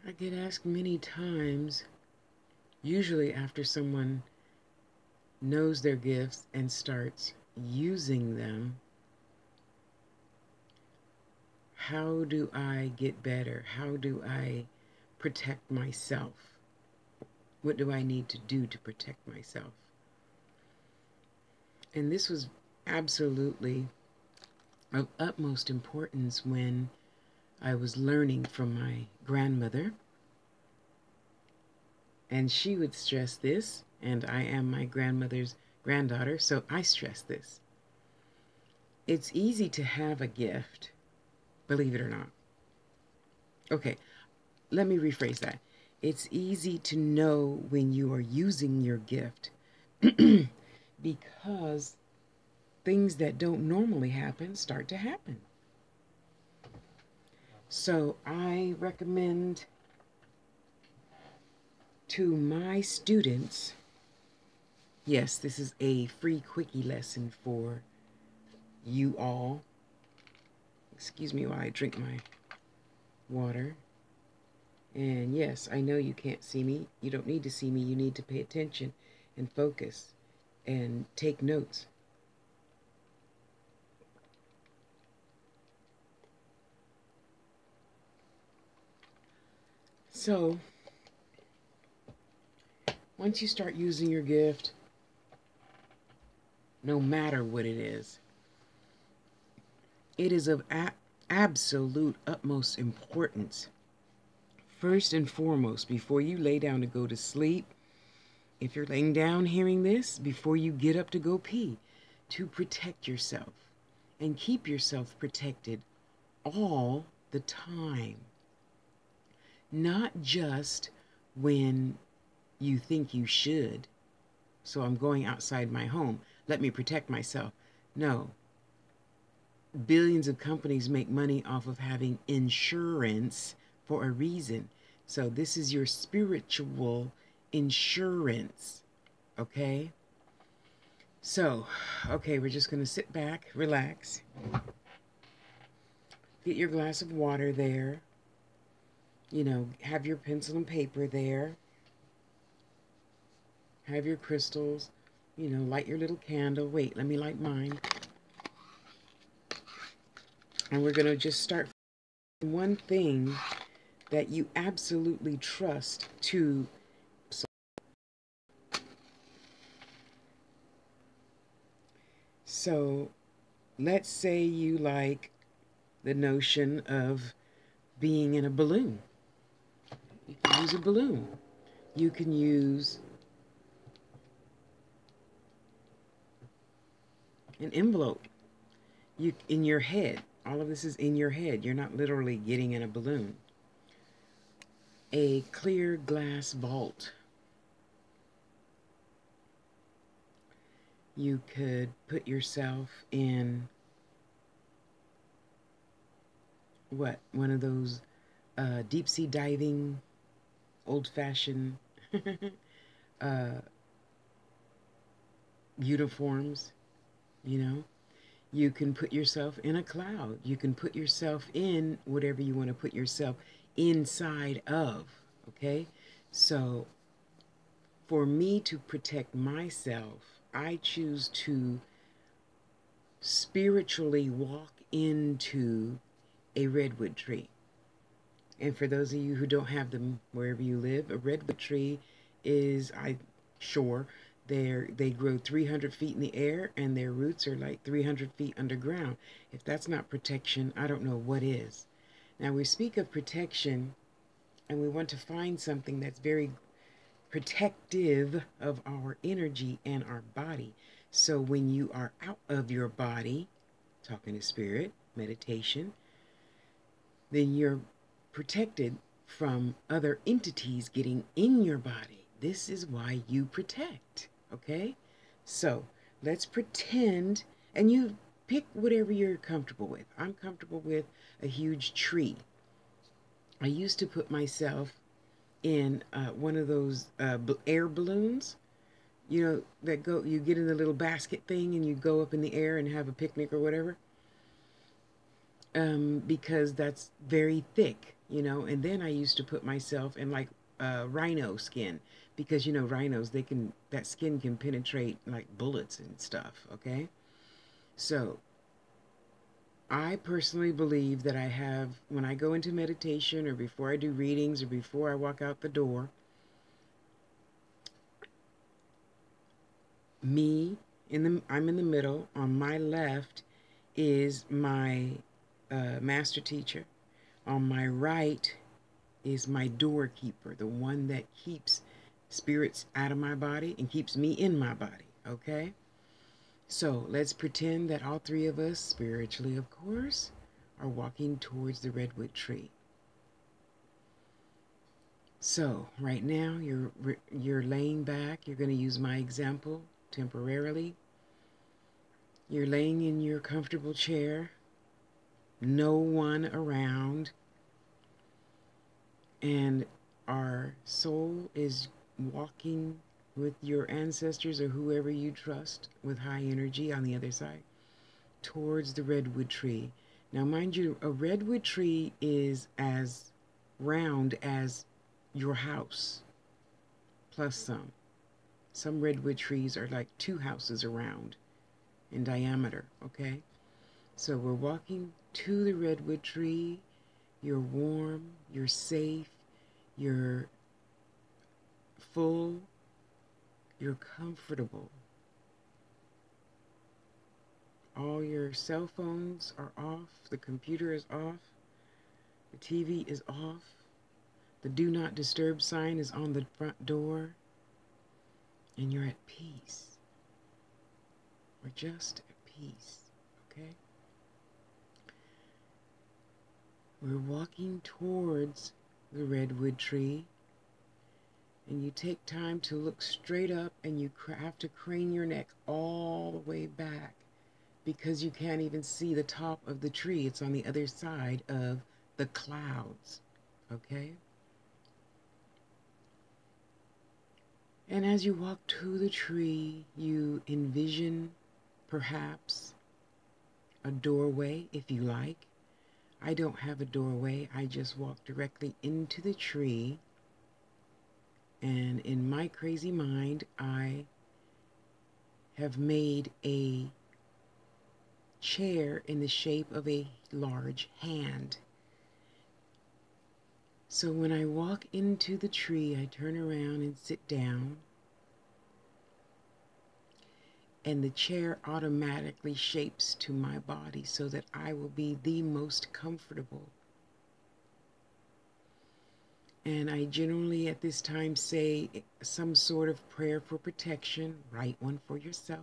I get asked many times, usually after someone knows their gifts and starts using them, how do I get better? How do I protect myself? What do I need to do to protect myself? And this was absolutely of utmost importance when I was learning from my grandmother. And she would stress this, and I am my grandmother's granddaughter, so I stress this. It's easy to have a gift, believe it or not. Okay, let me rephrase that. It's easy to know when you are using your gift because things that don't normally happen start to happen. So I recommend to my students, yes, this is a free quickie lesson for you all. Excuse me while I drink my water. And yes, I know you can't see me. You don't need to see me. You need to pay attention and focus and take notes. So, once you start using your gift, no matter what it is of absolute utmost importance. First and foremost, before you lay down to go to sleep, if you're laying down hearing this, before you get up to go pee, to protect yourself and keep yourself protected all the time. Not just when you think you should. So I'm going outside my home. Let me protect myself. No. Billions of companies make money off of having insurance for a reason. So this is your spiritual insurance. Okay? So, okay, we're just going to sit back, relax. Get your glass of water there. You know, have your pencil and paper there. Have your crystals. You know, light your little candle. Wait, let me light mine. And we're going to just start from one thing that you absolutely trust to. So, let's say you like the notion of being in a balloon. You can use a balloon. You can use an envelope. You in your head. All of this is in your head. You're not literally getting in a balloon. A clear glass vault. You could put yourself in what? One of those deep sea diving, old-fashioned uniforms, you know. You can put yourself in a cloud. You can put yourself in whatever you want to put yourself inside of, okay? So for me to protect myself, I choose to spiritually walk into a redwood tree. And for those of you who don't have them wherever you live, a redwood tree is, they grow 300 feet in the air and their roots are like 300 feet underground. If that's not protection, I don't know what is. Now we speak of protection and we want to find something that's very protective of our energy and our body. So when you are out of your body, talking to spirit, meditation, then you're protected from other entities getting in your body. This is why you protect, okay? So let's pretend, and you pick whatever you're comfortable with. I'm comfortable with a huge tree. I used to put myself in one of those air balloons, you know, that go, you get in the little basket thing and you go up in the air and have a picnic or whatever. Because that's very thick. you know. And then I used to put myself in like rhino skin, because you know rhinos, they can, that skin can penetrate like bullets and stuff, okay? So I personally believe that I have, when I go into meditation or before I do readings or before I walk out the door, me I'm in the middle. On my left is my master teacher. On my right is my doorkeeper, the one that keeps spirits out of my body and keeps me in my body, okay? So let's pretend that all three of us, spiritually of course, are walking towards the redwood tree. So right now you're laying back. You're going to use my example temporarily. You're laying in your comfortable chair, no one around, and our soul is walking with your ancestors or whoever you trust with high energy on the other side towards the redwood tree. Now, mind you, a redwood tree is as round as your house, plus some. Some redwood trees are like 2 houses around in diameter, okay? So we're walking to the redwood tree. You're warm, you're safe, you're full, you're comfortable. All your cell phones are off, the computer is off, the TV is off, the do not disturb sign is on the front door, and you're at peace. We're just at peace, okay? We're walking towards the redwood tree, and you take time to look straight up, and you have to crane your neck all the way back because you can't even see the top of the tree. It's on the other side of the clouds, okay? And as you walk to the tree, you envision perhaps a doorway, if you like. I don't have a doorway. I just walk directly into the tree. And in my crazy mind, I have made a chair in the shape of a large hand. So when I walk into the tree, I turn around and sit down, and the chair automatically shapes to my body so that I will be the most comfortable. And I generally at this time say some sort of prayer for protection. Write one for yourself.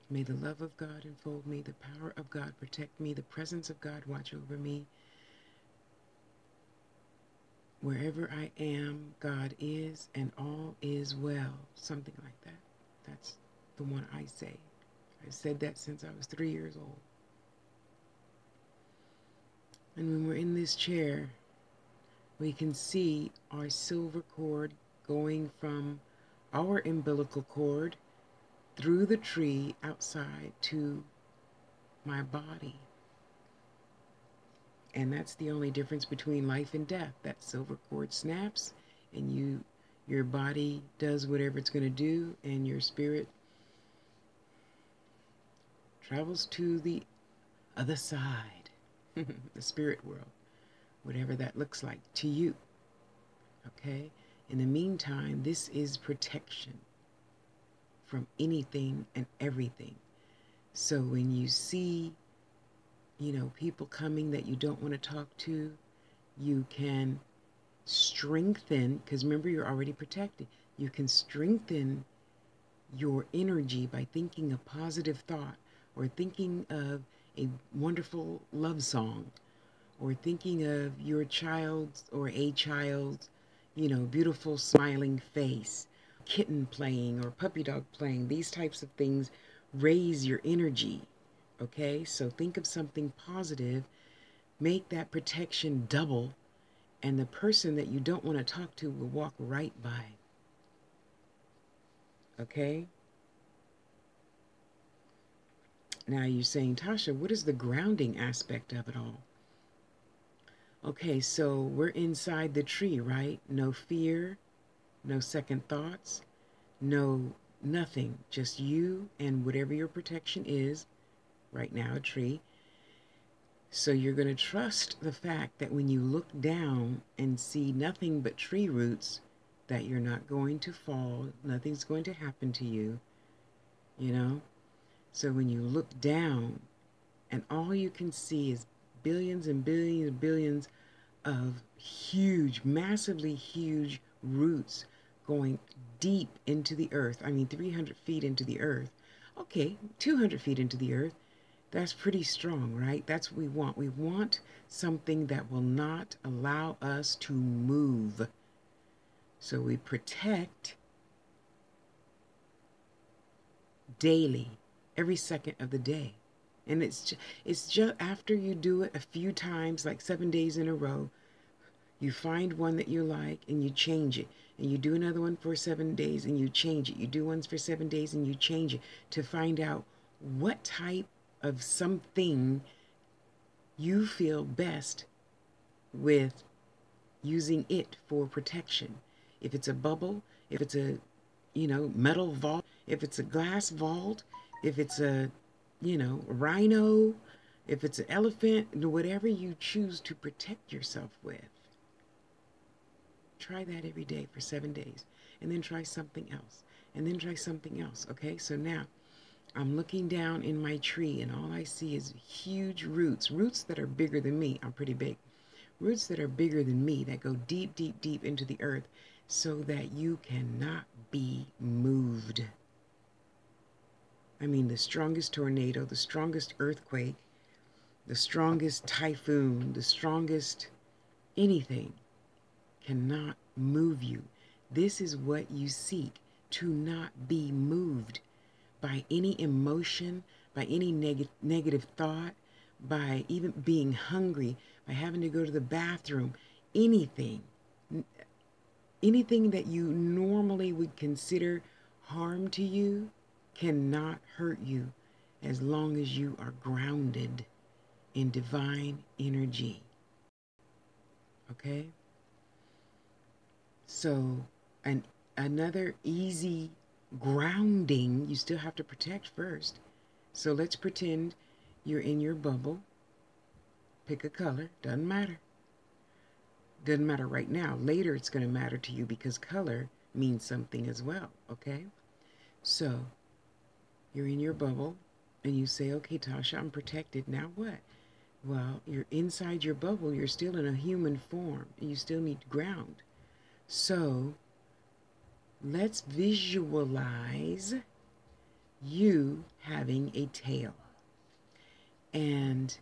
May the love of God enfold me, the power of God protect me, the presence of God watch over me. Wherever I am, God is, and all is well. Something like that. That's the one I say. I've said that since I was 3 years old. And when we're in this chair, we can see our silver cord going from our umbilical cord through the tree outside to my body. And that's the only difference between life and death. That silver cord snaps, and your body does whatever it's going to do, and your spirit travels to the other side, the spirit world, whatever that looks like to you. Okay? In the meantime, this is protection from anything and everything. So when you see, people coming that you don't want to talk to, you can strengthen, because remember, you're already protected. You can strengthen your energy by thinking a positive thought, or thinking of a wonderful love song, or thinking of your child's or a child's, beautiful smiling face, kitten playing or puppy dog playing. These types of things raise your energy. Okay, so think of something positive, make that protection double, and the person that you don't want to talk to will walk right by. Okay? Now you're saying, Tasha, what is the grounding aspect of it all? Okay, so we're inside the tree, right? No fear, no second thoughts, no nothing. Just you and whatever your protection is, right now, a tree. So you're going to trust the fact that when you look down and see nothing but tree roots, that you're not going to fall, nothing's going to happen to you, you know? So when you look down and all you can see is billions and billions and billions of huge, massively huge roots going deep into the earth. I mean, 300 feet into the earth. Okay, 200 feet into the earth. That's pretty strong, right? That's what we want. We want something that will not allow us to move. So we protect daily, every second of the day. And it's just after you do it a few times, like 7 days in a row, you find one that you like and you change it. And you do another one for 7 days and you change it. You do ones for 7 days and you change it to find out what type of something you feel best with using it for protection. If it's a bubble, if it's a, metal vault, if it's a glass vault, if it's a, rhino, if it's an elephant, whatever you choose to protect yourself with. Try that every day for 7 days, and then try something else, and then try something else. Okay, so now I'm looking down in my tree, and all I see is huge roots that are bigger than me. I'm pretty big. Roots that are bigger than me, that go deep, deep, deep into the earth, so that you cannot be moved. I mean, the strongest tornado, the strongest earthquake, the strongest typhoon, the strongest anything cannot move you. This is what you seek, to not be moved by any emotion, by any negative thought, by even being hungry, by having to go to the bathroom, anything. Anything that you normally would consider harm to you cannot hurt you as long as you are grounded in divine energy. Okay? So, another easy grounding, you still have to protect first. So let's pretend you're in your bubble. Pick a color, doesn't matter. Doesn't matter right now. Later it's going to matter to you because color means something as well, okay? So, you're in your bubble and you say, okay, Tasha, I'm protected. Now what? Well, you're inside your bubble. You're still in a human form and you still need to ground. So, let's visualize you having a tail. And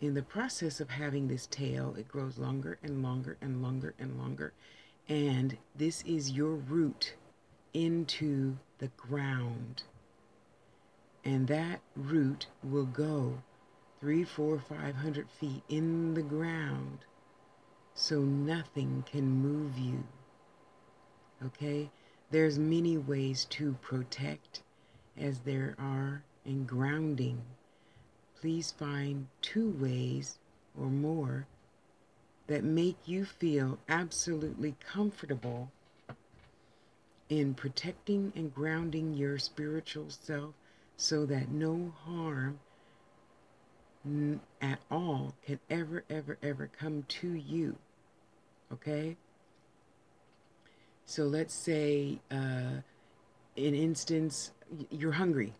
in the process of having this tail, it grows longer and longer and longer and longer. And this is your root into the ground. And that root will go 300, 400, 500 feet in the ground so nothing can move you. Okay? There's many ways to protect as there are in grounding. Please find 2 ways or more that make you feel absolutely comfortable in protecting and grounding your spiritual self so that no harm at all can ever, ever, ever come to you. Okay? So let's say, in instance, you're hungry.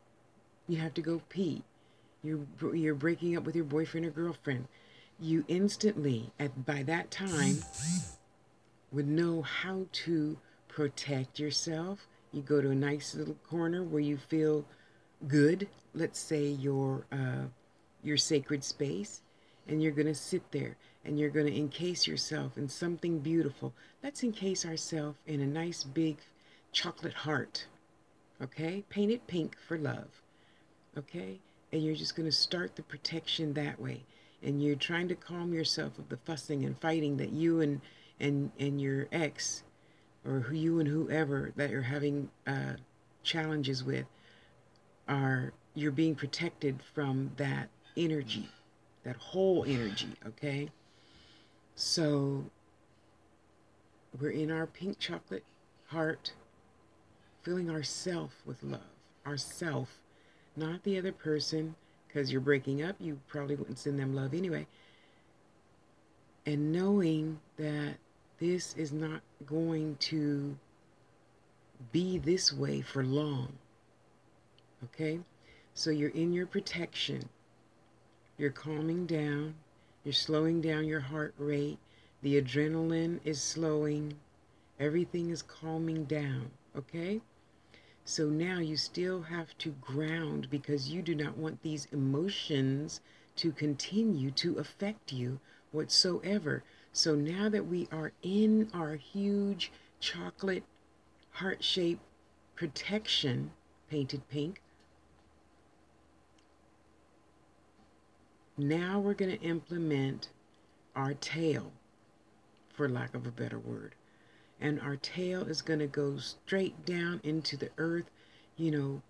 You have to go pee. You're breaking up with your boyfriend or girlfriend. You instantly, by that time, would know how to protect yourself. You go to a nice little corner where you feel good. Let's say your sacred space, and you're going to sit there and you're going to encase yourself in something beautiful. Let's encase ourselves in a nice big chocolate heart. Okay? Paint it pink for love. Okay? And you're just going to start the protection that way. And you're trying to calm yourself of the fussing and fighting that you and your ex, or you and whoever that you're having challenges with, are you're being protected from that energy, that whole energy, okay? So we're in our pink chocolate heart, filling ourself with love. Ourself, not the other person, because you're breaking up, you probably wouldn't send them love anyway. And knowing that this is not going to be this way for long, okay? So you're in your protection. You're calming down. You're slowing down your heart rate. The adrenaline is slowing. Everything is calming down, okay? So now you still have to ground because you do not want these emotions to continue to affect you whatsoever. So now that we are in our huge chocolate heart-shaped protection, painted pink, now we're going to implement our tail, for lack of a better word. And our tail is going to go straight down into the earth,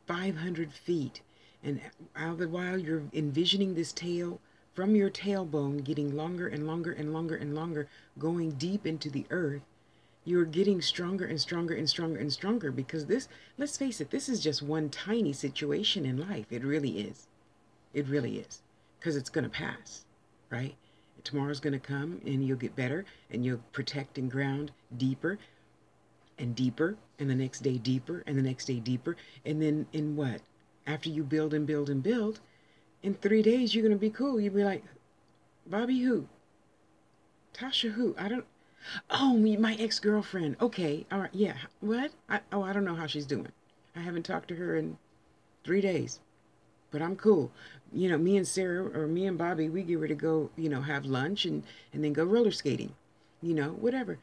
500 feet. And all the while you're envisioning this tail from your tailbone getting longer and longer and longer and longer, going deep into the earth, you're getting stronger and stronger and stronger and stronger, because this, let's face it, this is just one tiny situation in life. It really is. It really is. Because it's going to pass, right? Tomorrow's going to come and you'll get better and you'll protect and ground deeper and deeper, and the next day deeper, and the next day deeper. And then in what? After you build and build and build, in 3 days you're going to be cool. You'll be like, Bobby who? Tasha who? I don't, oh, my ex-girlfriend. Okay, all right, yeah. What? I don't know how she's doing. I haven't talked to her in 3 days. But I'm cool. Me and Sarah, or me and Bobby, we get ready to go, have lunch and then go roller skating. Whatever.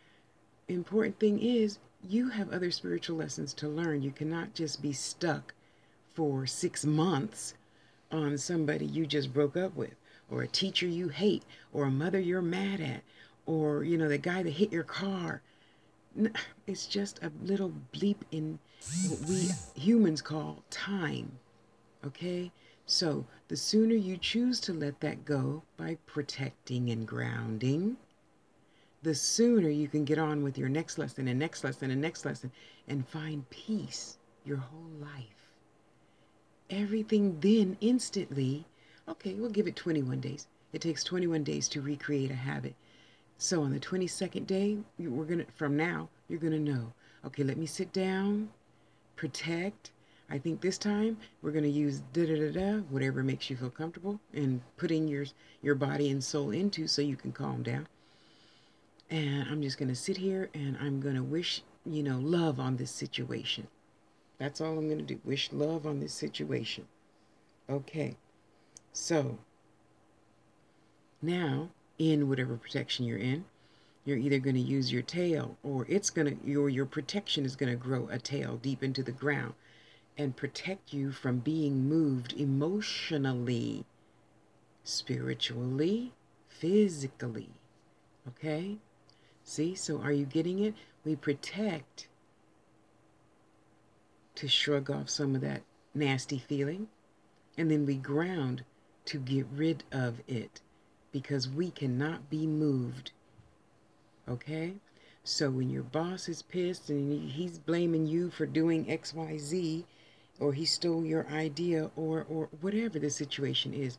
Important thing is, you have other spiritual lessons to learn. You cannot just be stuck for 6 months on somebody you just broke up with, or a teacher you hate, or a mother you're mad at, or, the guy that hit your car. It's just a little bleep in what we humans call time. Okay? So the sooner you choose to let that go by protecting and grounding, the sooner you can get on with your next lesson and next lesson and next lesson and find peace your whole life. Everything then instantly, okay, we'll give it 21 days. It takes 21 days to recreate a habit. So on the 22nd day, from now, you're going to know, okay, let me sit down, protect. I think this time we're going to use da-da-da-da, whatever makes you feel comfortable, and putting your body and soul into so you can calm down. And I'm just going to sit here and I'm going to wish, love on this situation. That's all I'm going to do. Wish love on this situation. Okay. So now, in whatever protection you're in, you're either going to use your tail, or your protection is going to grow a tail deep into the ground and protect you from being moved emotionally, spiritually, physically. Okay? See, so are you getting it? We protect to shrug off some of that nasty feeling, and then we ground to get rid of it, because we cannot be moved. Okay? So when your boss is pissed and he's blaming you for doing XYZ, or he stole your idea, or whatever the situation is,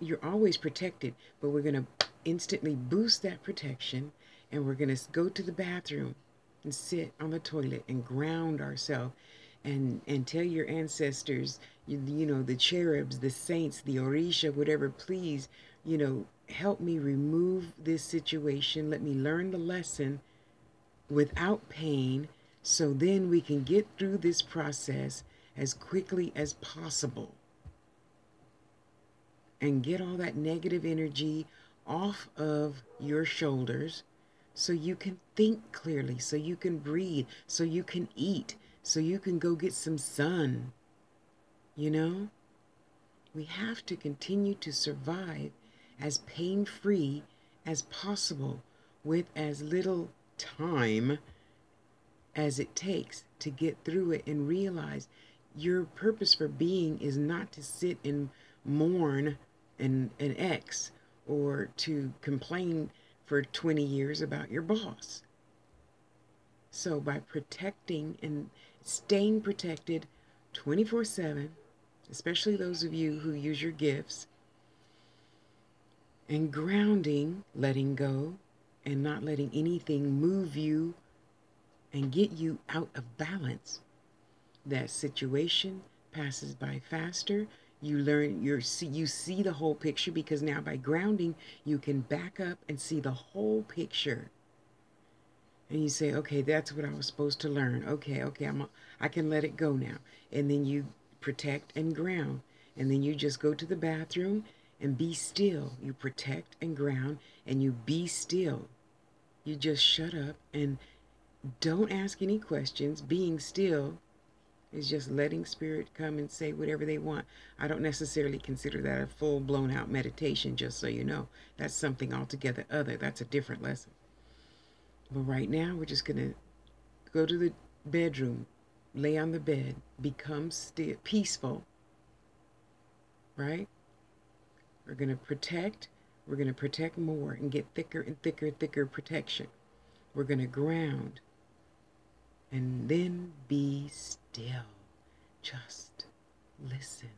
you're always protected, but we're going to instantly boost that protection, and we're going to go to the bathroom and sit on the toilet and ground ourselves and tell your ancestors, the cherubs, the saints, the Orisha, whatever, please, help me remove this situation. Let me learn the lesson without pain, so then we can get through this process as quickly as possible and get all that negative energy off of your shoulders, so you can think clearly, so you can breathe, so you can eat, so you can go get some sun. We have to continue to survive as pain-free as possible with as little time as it takes to get through it, and realize Your purpose for being is not to sit and mourn an ex or to complain for 20 years about your boss. So by protecting and staying protected 24/7, especially those of you who use your gifts, and grounding, letting go, and not letting anything move you and get you out of balance, that situation passes by faster. You learn, you see the whole picture, because now by grounding, you can back up and see the whole picture. And you say, okay, that's what I was supposed to learn. Okay, I can let it go now. And then you protect and ground. And then you just go to the bathroom and be still. You protect and ground, and you be still. You just shut up and don't ask any questions. Being still is just letting spirit come and say whatever they want. I don't necessarily consider that a full blown out meditation, just so you know. That's something altogether other. That's a different lesson. But right now, we're just going to go to the bedroom, lay on the bed, become still, peaceful, right? We're going to protect. We're going to protect more and get thicker and thicker, thicker protection. We're going to ground and then be still. Just listen.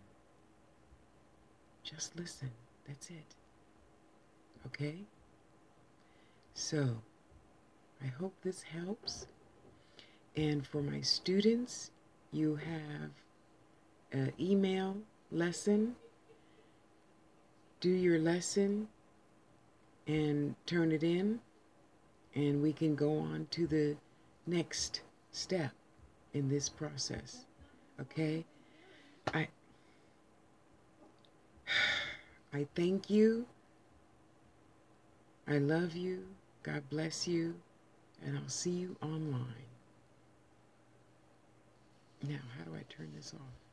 Just listen. That's it. Okay? So, I hope this helps. And for my students, you have an email lesson. Do your lesson and turn it in, and we can go on to the next step in this process. Okay? I thank you. I love you. God bless you. And I'll see you online. Now, how do I turn this off?